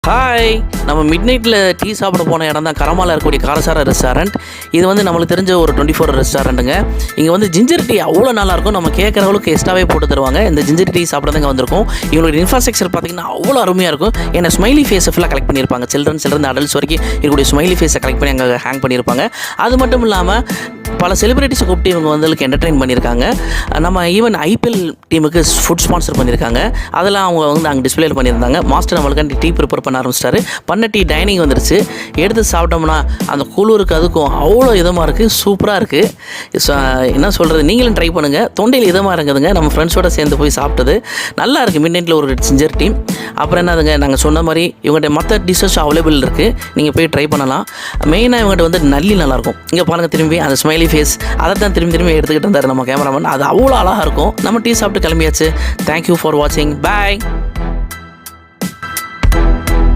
Hi, நம்ம mid நைட்டில் tea சாப்பிட போன இடம் தான் கரமாவில் இருக்கக்கூடிய காரசார ரெஸ்டாரண்ட். இது வந்து நம்மளுக்கு தெரிஞ்ச ஒரு 24 ரெஸ்டாரண்ட்டுங்க. இங்கே வந்து ஜிஞ்சர் டீ அவ்வளோ நல்லாயிருக்கும். நம்ம கேட்குற அளவுக்கு எக்ஸ்ட்ராவே போட்டு தருவாங்க. இந்த ஜிஞ்சர் டீ சாப்பிட்றதுங்க வந்திருக்கும். இவங்களோட இன்ஃப்ராஸ்ட்ரக்சர் பார்த்திங்கன்னா அவ்வளோ அருமையாக இருக்கும். ஏன்னா ஸ்மைலி ஃபேஸை ஃபுல்லாக கலெக்ட் பண்ணியிருப்பாங்க. சில்ட்ரன்ஸ்லேருந்து அடல்ட்ஸ் வரைக்கும் இருக்கக்கூடிய ஸ்மைலி ஃபேஸை கலெக்ட் பண்ணி அங்கே ஹேங் பண்ணியிருப்பாங்க. அது மட்டும் இல்லாமல் பல செலிபிரிட்டிஸை கூப்பிட்டு இவங்க வந்து என்டர்டெயின் பண்ணியிருக்காங்க. நம்ம ஈவன் ஐபிஎல் டீமுக்கு ஃபுட் ஸ்பான்சர் பண்ணியிருக்காங்க. அதெல்லாம் அவங்க வந்து அங்கே டிஸ்பிளே பண்ணியிருந்தாங்க. மாஸ்டர் நம்மளுக்கு டீ ப்ரிப்பேர் பண்ண ஆரம்பிச்சிட்டாரு. பண்ண டீ டைனிங் வந்துருச்சு. எடுத்து சாப்பிட்டோம்னா அந்த குளிருக்கு அதுக்கும் அவ்வளோ இதமாக இருக்குது, சூப்பராக இருக்குது. என்ன சொல்கிறது, நீங்களும் ட்ரை பண்ணுங்கள். தொண்டையில் இதமாக இருக்குதுங்க. நம்ம ஃப்ரெண்ட்ஸோடு சேர்ந்து போய் சாப்பிட்டது நல்லா இருக்குது. மிட் நைட்டில் ஒரு ஜிஞ்சர் டீ. அப்புறம் என்னதுங்க, நாங்கள் சொன்ன மாதிரி இவங்கள்ட்ட மற்ற டிஷ்ஷஸ் அவைலபிள் இருக்குது. நீங்கள் போய் ட்ரை பண்ணலாம். மெயினாக இவங்கள்ட்ட வந்து நல்லி நல்லாயிருக்கும். இங்கே பாருங்கள், திரும்பி அந்த ஸ்மைலி ஃபேஸ் அதை தான் திரும்பி எடுத்துக்கிட்டு இருந்தார் நம்ம கேமராமேன். அது அவ்வளோ அழகாக இருக்கும். நம்ம டீ சாப்பிட்டு கிளம்பியாச்சு. தேங்க்யூ ஃபார் வாட்சிங். பாய்.